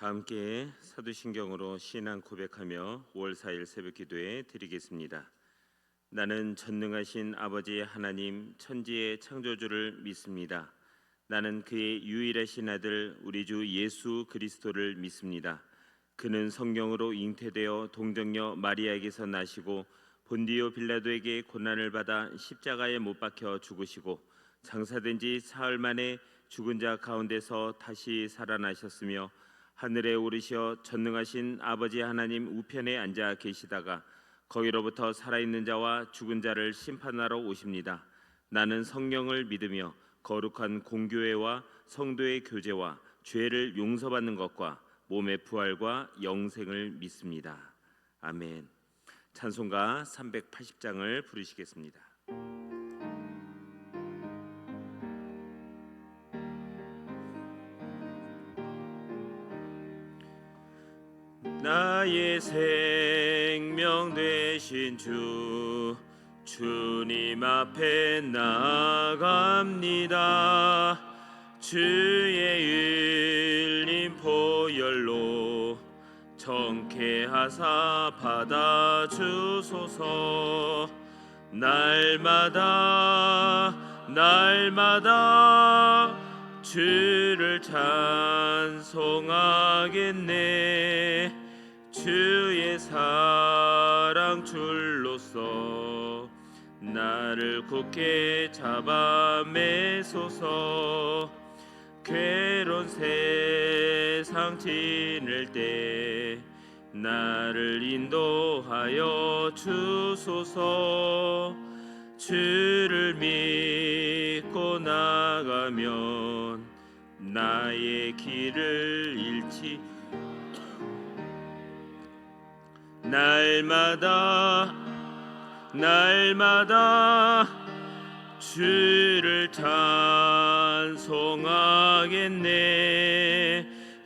다 함께 사도신경으로 신앙 고백하며 5월 4일 새벽기도에 드리겠습니다. 나는 전능하신 아버지 하나님 천지의 창조주를 믿습니다. 나는 그의 유일하신 아들 우리 주 예수 그리스도를 믿습니다. 그는 성령으로 잉태되어 동정녀 마리아에게서 나시고 본디오 빌라도에게 고난을 받아 십자가에 못 박혀 죽으시고 장사된 지 사흘 만에 죽은 자 가운데서 다시 살아나셨으며 하늘에 오르시어 전능하신 아버지 하나님 우편에 앉아 계시다가 거기로부터 살아있는 자와 죽은 자를 심판하러 오십니다. 나는 성령을 믿으며 거룩한 공교회와 성도의 교제와 죄를 용서받는 것과 몸의 부활과 영생을 믿습니다. 아멘. 찬송가 380장을 부르시겠습니다. 나의 생명 되신 주 주님 앞에 나아갑니다. 주의 흘린 보혈로 정케하사 받아주소서. 날마다 주를 찬송하겠네. 주의 사랑 줄로서 나를 굳게 잡아 매소서. 괴로운 세상 지낼 때 나를 인도하여 주소서. 주를 믿고 나가면 나의 길을 잃지. 날마다 주를 찬송하겠네.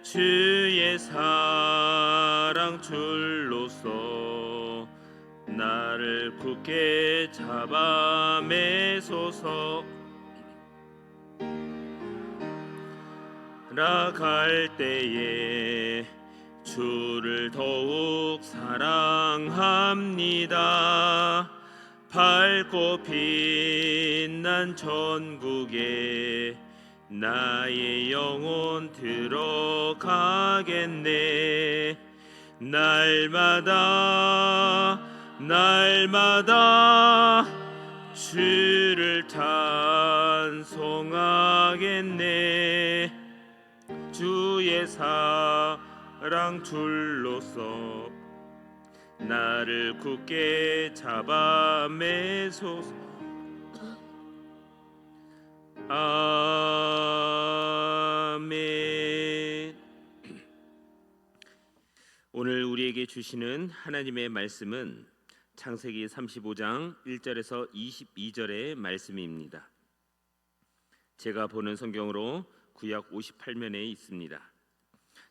주의 사랑 줄로서 나를 굳게 잡아 매소서. 나갈 때에 주를 더욱 사랑합니다. 밝고 빛난 전국에 나의 영혼 들어가겠네. 날마다 주를 찬송하겠네. 주의 사랑 줄로서 나를 굳게 잡아 매소서. 아멘. 오늘 우리에게 주시는 하나님의 말씀은 창세기 35장 1절에서 22절의 말씀입니다. 제가 보는 성경으로 구약 58면에 있습니다.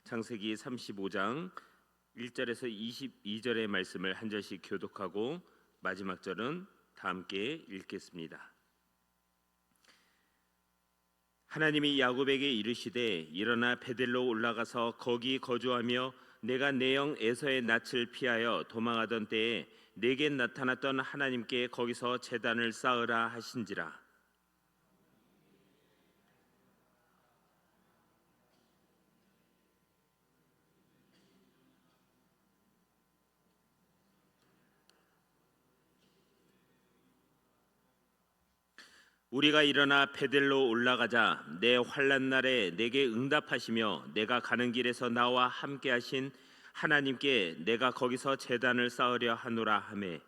창세기 35장 1절에서 22절의 말씀을 한 절씩 교독하고 마지막 절은 다 함께 읽겠습니다. 하나님이 야곱에게 이르시되 일어나 베델로 올라가서 거기 거주하며 내가 내 영 에서의 낯을 피하여 도망하던 때에 내게 나타났던 하나님께 거기서 제단을 쌓으라 하신지라. 우리가 일어나 베델로 올라가자 내 환난 날에 내게 응답하시며 내가 가는 길에서 나와 함께 하신 하나님께 내가 거기서 제단을 쌓으려 하노라 하매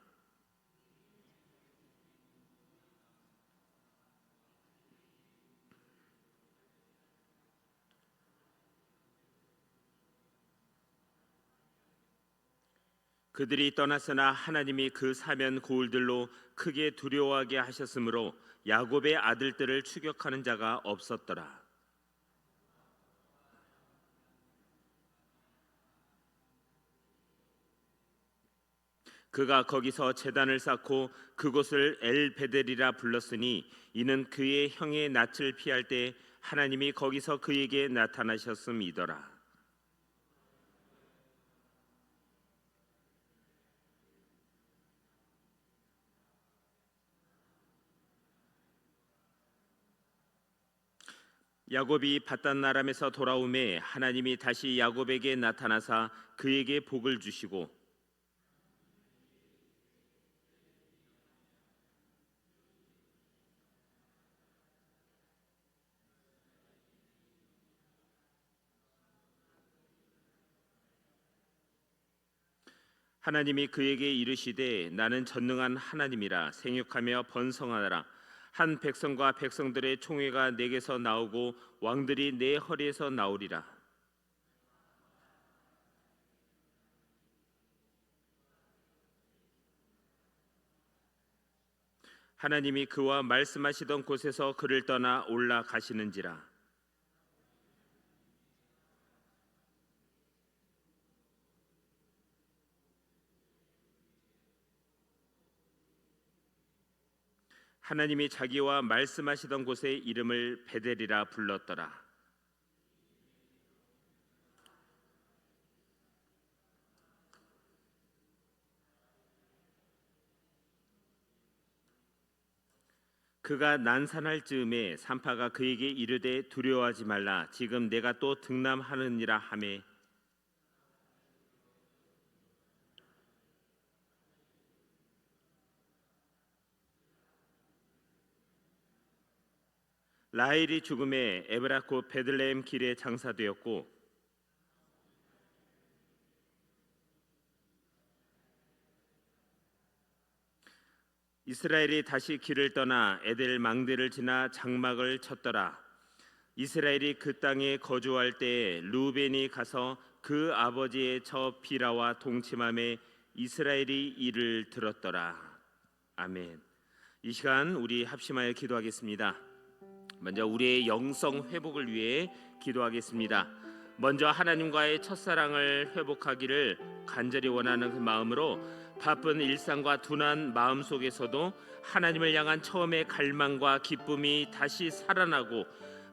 그들이 떠났으나 하나님이 그 사면 고울들로 크게 두려워하게 하셨으므로 야곱의 아들들을 추격하는 자가 없었더라. 그가 거기서 제단을 쌓고 그곳을 엘베델이라 불렀으니 이는 그의 형의 낯을 피할 때 하나님이 거기서 그에게 나타나셨음이더라. 야곱이 밧단 아람에서 돌아오매 하나님이 다시 야곱에게 나타나사 그에게 복을 주시고 하나님이 그에게 이르시되 나는 전능한 하나님이라 생육하며 번성하라. 한 백성과 백성들의 총회가 내게서 나오고 왕들이 내 허리에서 나오리라. 하나님이 그와 말씀하시던 곳에서 그를 떠나 올라가시는지라. 하나님이 자기와 말씀하시던 곳의 이름을 베델이라 불렀더라. 그가 난산할 즈음에 산파가 그에게 이르되 두려워하지 말라. 지금 내가 또 등남하느니라 하매 라헬이 죽음에 에브라 곧 베들레헴 길에 장사되었고 이스라엘이 다시 길을 떠나 에델 망대를 지나 장막을 쳤더라. 이스라엘이 그 땅에 거주할 때에 루벤이 가서 그 아버지의 저 비라와 동침함에 이스라엘이 이를 들었더라. 아멘. 이 시간 우리 합심하여 기도하겠습니다. 먼저 우리의 영성 회복을 위해 기도하겠습니다. 먼저 하나님과의 첫사랑을 회복하기를 간절히 원하는 그 마음으로 바쁜 일상과 둔한 마음 속에서도 하나님을 향한 처음의 갈망과 기쁨이 다시 살아나고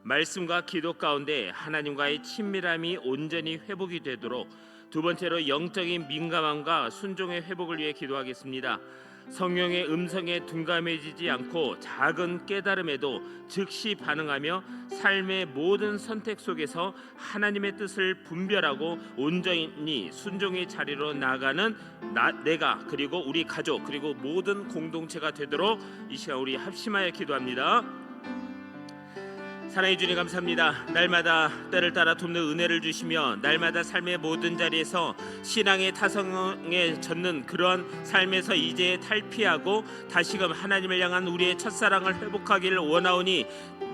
말씀과 기도 가운데 하나님과의 친밀함이 온전히 회복이 되도록, 두 번째로 영적인 민감함과 순종의 회복을 위해 기도하겠습니다. 성령의 음성에 둔감해지지 않고 작은 깨달음에도 즉시 반응하며 삶의 모든 선택 속에서 하나님의 뜻을 분별하고 온전히 순종의 자리로 나아가는 내가 그리고 우리 가족 그리고 모든 공동체가 되도록 이 시간 우리 합심하여 기도합니다. 사랑해 주님 감사합니다. 날마다 때를 따라 돕는 은혜를 주시며 날마다 삶의 모든 자리에서 신앙의 타성에 젖는 그러한 삶에서 이제 탈피하고 다시금 하나님을 향한 우리의 첫사랑을 회복하기를 원하오니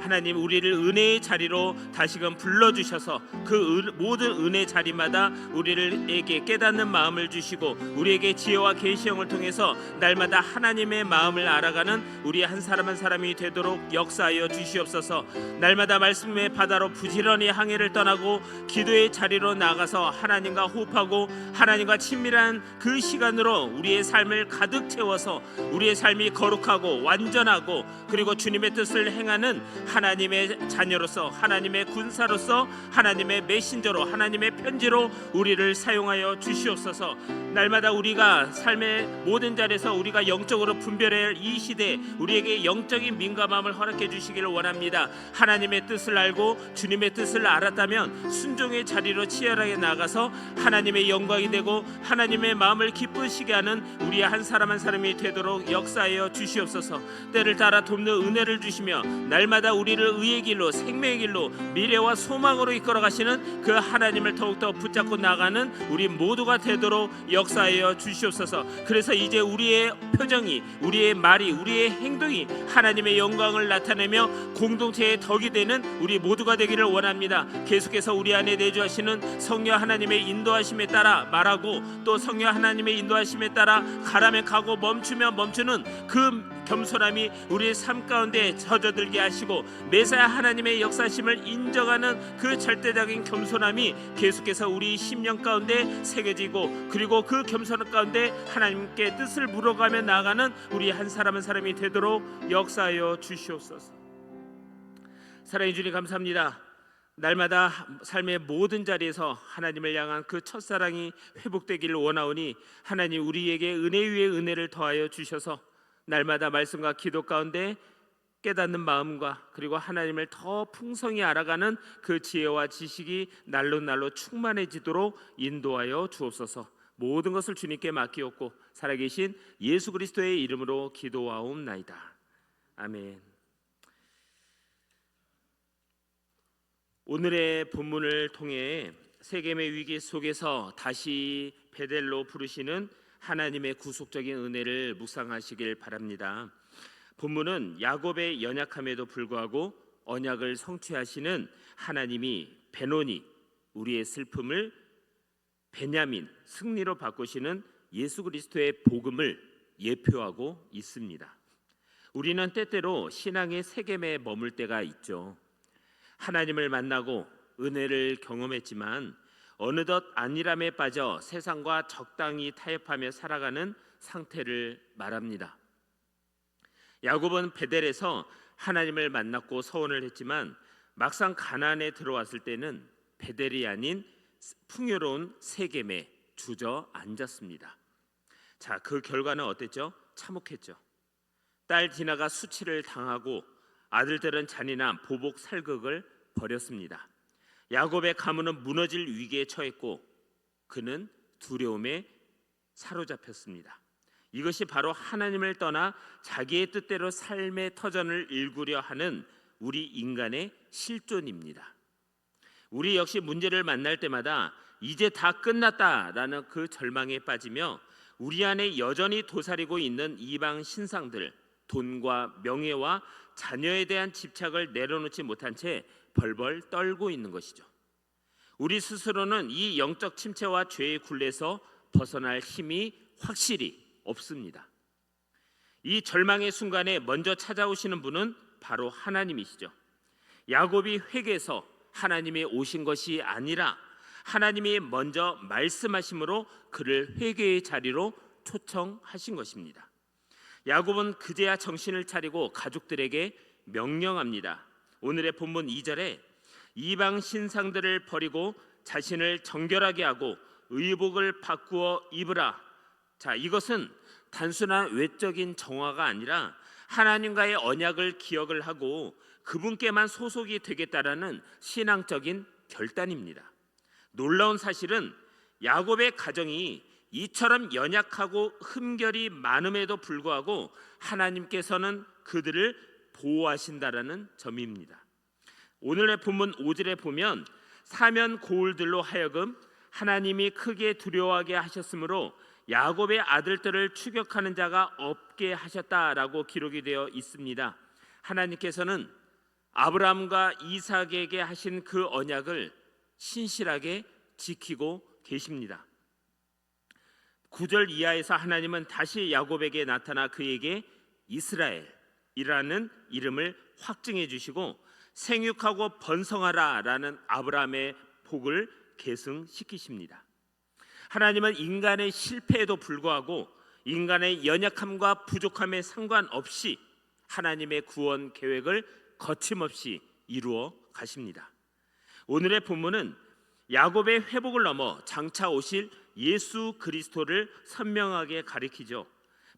하나님 우리를 은혜의 자리로 다시금 불러주셔서 그 모든 은혜 자리마다 우리에게 깨닫는 마음을 주시고 우리에게 지혜와 계시형을 통해서 날마다 하나님의 마음을 알아가는 우리 한 사람 한 사람이 되도록 역사하여 주시옵소서. 날마다 말씀의 바다로 부지런히 항해를 떠나고 기도의 자리로 나가서 하나님과 호흡하고 하나님과 친밀한 그 시간으로 우리의 삶을 가득 채워서 우리의 삶이 거룩하고 완전하고 그리고 주님의 뜻을 행하는 하나님의 자녀로서 하나님의 군사로서 하나님의 메신저로 하나님의 편지로 우리를 사용하여 주시옵소서. 날마다 우리가 삶의 모든 자리에서 우리가 영적으로 분별해야 할 이 시대 우리에게 영적인 민감함을 허락해 주시기를 원합니다. 하나님의 뜻을 알고 주님의 뜻을 알았다면 순종의 자리로 치열하게 나가서 하나님의 영광이 되고 하나님의 마음을 기쁘시게 하는 우리 한 사람 한 사람이 되도록 역사하여 주시옵소서. 때를 따라 돕는 은혜를 주시며 날마다 우리를 의의 길로 생명의 길로 미래와 소망으로 이끌어 가시는 그 하나님을 더욱더 붙잡고 나가는 우리 모두가 되도록 역사하여 주시옵소서. 그래서 이제 우리의 표정이 우리의 말이 우리의 행동이 하나님의 영광을 나타내며 공동체의 덕이 되는 우리 모두가 되기를 원합니다. 계속해서 우리 안에 내주하시는 성령 하나님의 인도하심에 따라 말하고 또 성령 하나님의 인도하심에 따라 가라면 가고 멈추면 멈추는 그 겸손함이 우리의 삶 가운데 젖어들게 하시고 메시아 하나님의 역사심을 인정하는 그 절대적인 겸손함이 계속해서 우리 심령 가운데 새겨지고 그리고 그 겸손함 가운데 하나님께 뜻을 물어가며 나아가는 우리 한 사람 한 사람이 되도록 역사하여 주시옵소서. 사랑해 주님 감사합니다. 날마다 삶의 모든 자리에서 하나님을 향한 그 첫사랑이 회복되기를 원하오니 하나님 우리에게 은혜 위에 은혜를 더하여 주셔서 날마다 말씀과 기도 가운데 깨닫는 마음과 그리고 하나님을 더 풍성히 알아가는 그 지혜와 지식이 날로 날로 충만해지도록 인도하여 주옵소서. 모든 것을 주님께 맡기옵고 살아계신 예수 그리스도의 이름으로 기도하옵나이다. 아멘. 오늘의 본문을 통해 세겜의 위기 속에서 다시 베델로 부르시는 하나님의 구속적인 은혜를 묵상하시길 바랍니다. 본문은 야곱의 연약함에도 불구하고 언약을 성취하시는 하나님이 베노니, 우리의 슬픔을 베냐민, 승리로 바꾸시는 예수 그리스도의 복음을 예표하고 있습니다. 우리는 때때로 신앙의 세겜에 머물 때가 있죠. 하나님을 만나고 은혜를 경험했지만 어느덧 안일함에 빠져 세상과 적당히 타협하며 살아가는 상태를 말합니다. 야곱은 베델에서 하나님을 만났고 서원을 했지만 막상 가나안에 들어왔을 때는 베델이 아닌 풍요로운 세겜에 주저앉았습니다. 자, 그 결과는 어땠죠? 참혹했죠. 딸 디나가 수치를 당하고 아들들은 잔인한 보복 살극을 벌였습니다. 야곱의 가문은 무너질 위기에 처했고 그는 두려움에 사로잡혔습니다. 이것이 바로 하나님을 떠나 자기의 뜻대로 삶의 터전을 일구려 하는 우리 인간의 실존입니다. 우리 역시 문제를 만날 때마다 이제 다 끝났다라는 그 절망에 빠지며 우리 안에 여전히 도사리고 있는 이방 신상들, 돈과 명예와 자녀에 대한 집착을 내려놓지 못한 채 벌벌 떨고 있는 것이죠. 우리 스스로는 이 영적 침체와 죄의 굴레에서 벗어날 힘이 확실히 없습니다. 이 절망의 순간에 먼저 찾아오시는 분은 바로 하나님이시죠. 야곱이 회개해서 하나님이 오신 것이 아니라 하나님이 먼저 말씀하심으로 그를 회개의 자리로 초청하신 것입니다. 야곱은 그제야 정신을 차리고 가족들에게 명령합니다. 오늘의 본문 2절에 이방 신상들을 버리고 자신을 정결하게 하고 의복을 바꾸어 입으라. 자, 이것은 단순한 외적인 정화가 아니라 하나님과의 언약을 기억을 하고 그분께만 소속이 되겠다라는 신앙적인 결단입니다. 놀라운 사실은 야곱의 가정이 이처럼 연약하고 흠결이 많음에도 불구하고 하나님께서는 그들을 보호하신다라는 점입니다. 오늘의 본문 5절에 보면 사면 고울들로 하여금 하나님이 크게 두려워하게 하셨으므로 야곱의 아들들을 추격하는 자가 없게 하셨다라고 기록이 되어 있습니다. 하나님께서는 아브라함과 이삭에게 하신 그 언약을 신실하게 지키고 계십니다. 9절 이하에서 하나님은 다시 야곱에게 나타나 그에게 이스라엘이라는 이름을 확증해 주시고 생육하고 번성하라라는 아브라함의 복을 계승시키십니다. 하나님은 인간의 실패에도 불구하고 인간의 연약함과 부족함에 상관없이 하나님의 구원 계획을 거침없이 이루어 가십니다. 오늘의 본문은 야곱의 회복을 넘어 장차 오실 예수 그리스도를 선명하게 가리키죠.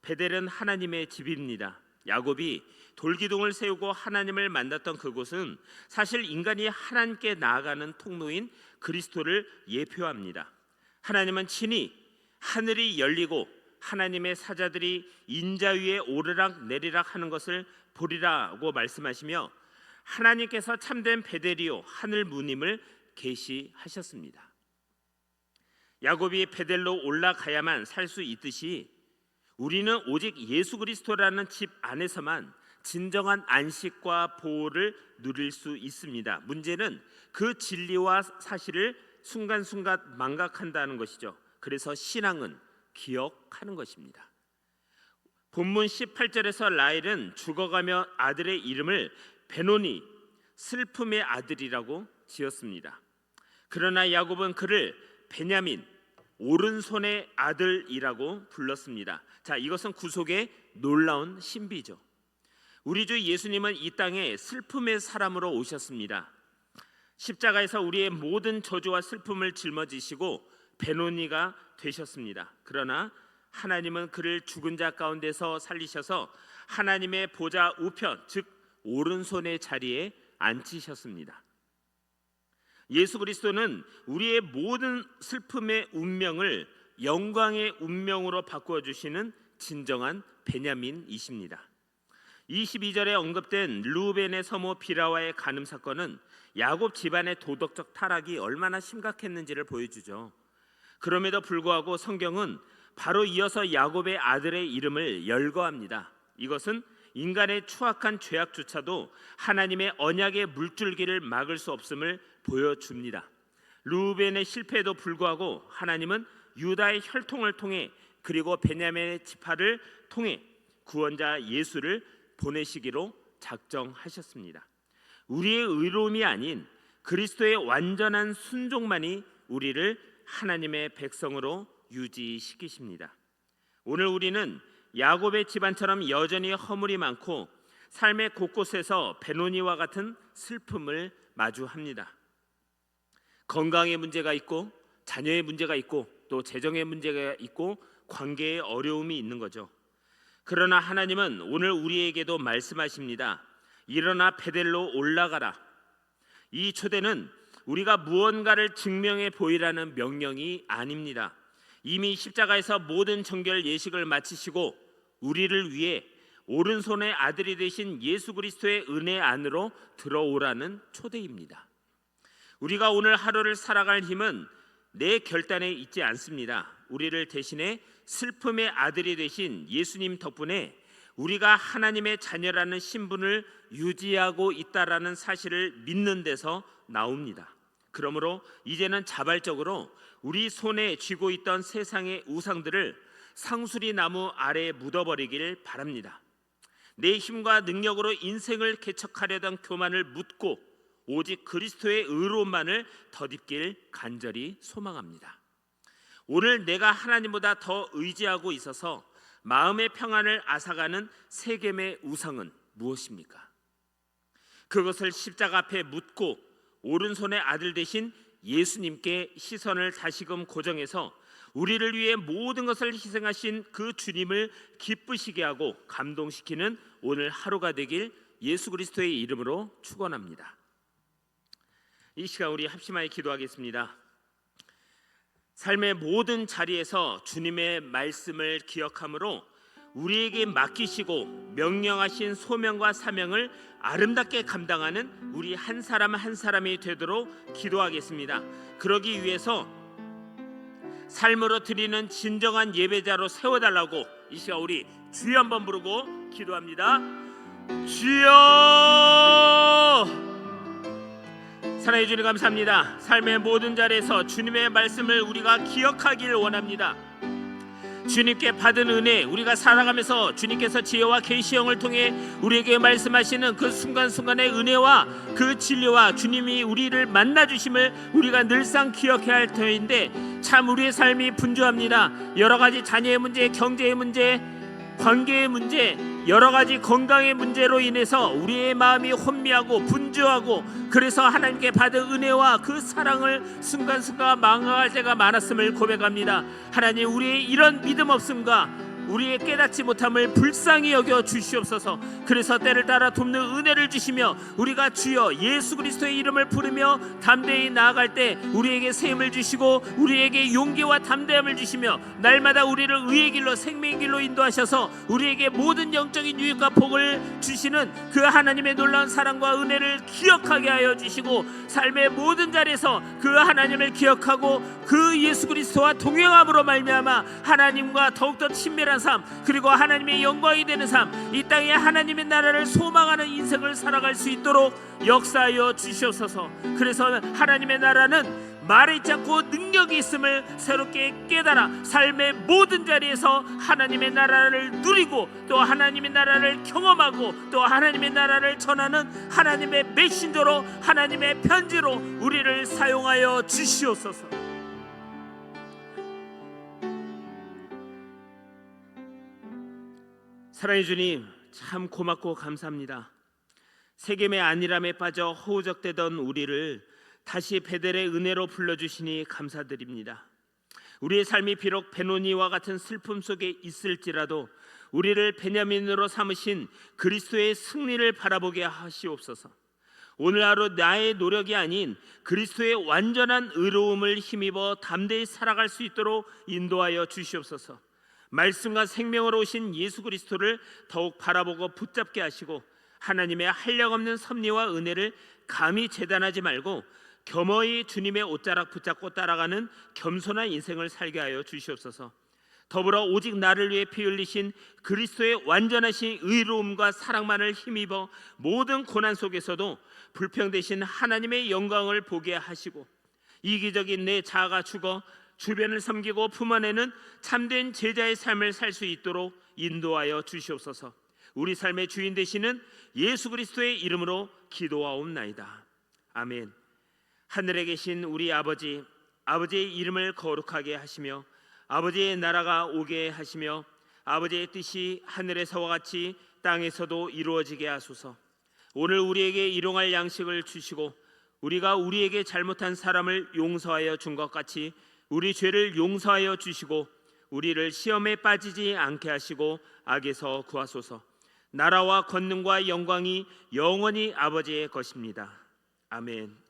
베델은 하나님의 집입니다. 야곱이 돌기둥을 세우고 하나님을 만났던 그곳은 사실 인간이 하나님께 나아가는 통로인 그리스도를 예표합니다. 하나님은 친히 하늘이 열리고 하나님의 사자들이 인자 위에 오르락 내리락 하는 것을 보리라고 말씀하시며 하나님께서 참된 베델이요 하늘 문임을 계시하셨습니다. 야곱이 베델로 올라가야만 살 수 있듯이 우리는 오직 예수 그리스도라는 집 안에서만 진정한 안식과 보호를 누릴 수 있습니다. 문제는 그 진리와 사실을 순간순간 망각한다는 것이죠. 그래서 신앙은 기억하는 것입니다. 본문 18절에서 라헬은 죽어가며 아들의 이름을 베노니, 슬픔의 아들이라고 지었습니다. 그러나 야곱은 그를 베냐민, 오른손의 아들이라고 불렀습니다. 자, 이것은 구속의 놀라운 신비죠. 우리 주 예수님은 이 땅에 슬픔의 사람으로 오셨습니다. 십자가에서 우리의 모든 저주와 슬픔을 짊어지시고 베노니가 되셨습니다. 그러나 하나님은 그를 죽은 자 가운데서 살리셔서 하나님의 보좌 우편, 즉 오른손의 자리에 앉히셨습니다. 예수 그리스도는 우리의 모든 슬픔의 운명을 영광의 운명으로 바꾸어 주시는 진정한 베냐민이십니다. 22절에 언급된 르우벤의 서모 비라와의 간음 사건은 야곱 집안의 도덕적 타락이 얼마나 심각했는지를 보여주죠. 그럼에도 불구하고 성경은 바로 이어서 야곱의 아들의 이름을 열거합니다. 이것은 인간의 추악한 죄악조차도 하나님의 언약의 물줄기를 막을 수 없음을 보여줍니다. 르우벤의 실패에도 불구하고 하나님은 유다의 혈통을 통해 그리고 베냐민의 지파를 통해 구원자 예수를 보내시기로 작정하셨습니다. 우리의 의로움이 아닌 그리스도의 완전한 순종만이 우리를 하나님의 백성으로 유지시키십니다. 오늘 우리는 야곱의 집안처럼 여전히 허물이 많고 삶의 곳곳에서 베노니와 같은 슬픔을 마주합니다. 건강의 문제가 있고 자녀의 문제가 있고 또 재정의 문제가 있고 관계의 어려움이 있는 거죠. 그러나 하나님은 오늘 우리에게도 말씀하십니다. 일어나 베델로 올라가라. 이 초대는 우리가 무언가를 증명해 보이라는 명령이 아닙니다. 이미 십자가에서 모든 정결 예식을 마치시고 우리를 위해 오른손의 아들이 되신 예수 그리스도의 은혜 안으로 들어오라는 초대입니다. 우리가 오늘 하루를 살아갈 힘은 내 결단에 있지 않습니다. 우리를 대신해 슬픔의 아들이 되신 예수님 덕분에 우리가 하나님의 자녀라는 신분을 유지하고 있다라는 사실을 믿는 데서 나옵니다. 그러므로 이제는 자발적으로 우리 손에 쥐고 있던 세상의 우상들을 상수리 나무 아래에 묻어버리길 바랍니다. 내 힘과 능력으로 인생을 개척하려던 교만을 묻고 오직 그리스도의 의로움만을 덧입길 간절히 소망합니다. 오늘 내가 하나님보다 더 의지하고 있어서 마음의 평안을 앗아가는 세겜의 우상은 무엇입니까? 그것을 십자가 앞에 묻고 오른손의 아들 되신 예수님께 시선을 다시금 고정해서 우리를 위해 모든 것을 희생하신 그 주님을 기쁘시게 하고 감동시키는 오늘 하루가 되길 예수 그리스도의 이름으로 축원합니다. 이 시간 우리 합심하여 기도하겠습니다. 삶의 모든 자리에서 주님의 말씀을 기억함으로 우리에게 맡기시고 명령하신 소명과 사명을 아름답게 감당하는 우리 한 사람 한 사람이 되도록 기도하겠습니다. 그러기 위해서 삶으로 드리는 진정한 예배자로 세워달라고 이 시간 우리 주여 한번 부르고 기도합니다. 주여! 사랑해 주님 감사합니다. 삶의 모든 자리에서 주님의 말씀을 우리가 기억하길 원합니다. 주님께 받은 은혜, 우리가 살아가면서 주님께서 지혜와 계시형을 통해 우리에게 말씀하시는 그 순간순간의 은혜와 그 진리와 주님이 우리를 만나주심을 우리가 늘상 기억해야 할 터인데 참 우리의 삶이 분주합니다. 여러 가지 자녀의 문제, 경제의 문제, 관계의 문제, 여러 가지 건강의 문제로 인해서 우리의 마음이 혼미하고 분주하고 그래서 하나님께 받은 은혜와 그 사랑을 순간순간 망각할 때가 많았음을 고백합니다. 하나님, 우리의 이런 믿음 없음과 우리의 깨닫지 못함을 불쌍히 여겨 주시옵소서. 그래서 때를 따라 돕는 은혜를 주시며 우리가 주여 예수 그리스도의 이름을 부르며 담대히 나아갈 때 우리에게 셈을 주시고 우리에게 용기와 담대함을 주시며 날마다 우리를 의의 길로 생명의 길로 인도하셔서 우리에게 모든 영적인 유익과 복을 주시는 그 하나님의 놀라운 사랑과 은혜를 기억하게 하여 주시고 삶의 모든 자리에서 그 하나님을 기억하고 그 예수 그리스도와 동행함으로 말미암아 하나님과 더욱더 친밀한 삶 그리고 하나님의 영광이 되는 삶, 이 땅에 하나님의 나라를 소망하는 인생을 살아갈 수 있도록 역사하여 주시옵소서. 그래서 하나님의 나라는 말에 있지 않고 능력이 있음을 새롭게 깨달아 삶의 모든 자리에서 하나님의 나라를 누리고 또 하나님의 나라를 경험하고 또 하나님의 나라를 전하는 하나님의 메신저로 하나님의 편지로 우리를 사용하여 주시옵소서. 사랑해 주님, 참 고맙고 감사합니다. 세겜의 안일함에 빠져 허우적대던 우리를 다시 베델의 은혜로 불러주시니 감사드립니다. 우리의 삶이 비록 베노니와 같은 슬픔 속에 있을지라도 우리를 베냐민으로 삼으신 그리스도의 승리를 바라보게 하시옵소서. 오늘 하루 나의 노력이 아닌 그리스도의 완전한 의로움을 힘입어 담대히 살아갈 수 있도록 인도하여 주시옵소서. 말씀과 생명으로 오신 예수 그리스도를 더욱 바라보고 붙잡게 하시고 하나님의 한량없는 섭리와 은혜를 감히 재단하지 말고 겸허히 주님의 옷자락 붙잡고 따라가는 겸손한 인생을 살게 하여 주시옵소서. 더불어 오직 나를 위해 피 흘리신 그리스도의 완전하신 의로움과 사랑만을 힘입어 모든 고난 속에서도 불평되신 하나님의 영광을 보게 하시고 이기적인 내 자아가 죽어 주변을 섬기고 품어내는 참된 제자의 삶을 살 수 있도록 인도하여 주시옵소서. 우리 삶의 주인 되시는 예수 그리스도의 이름으로 기도하옵나이다. 아멘. 하늘에 계신 우리 아버지, 아버지의 이름을 거룩하게 하시며 아버지의 나라가 오게 하시며 아버지의 뜻이 하늘에서와 같이 땅에서도 이루어지게 하소서. 오늘 우리에게 일용할 양식을 주시고 우리가 우리에게 잘못한 사람을 용서하여 준 것 같이 우리 죄를 용서하여 주시고 우리를 시험에 빠지지 않게 하시고 악에서 구하소서. 나라와 권능과 영광이 영원히 아버지의 것입니다. 아멘.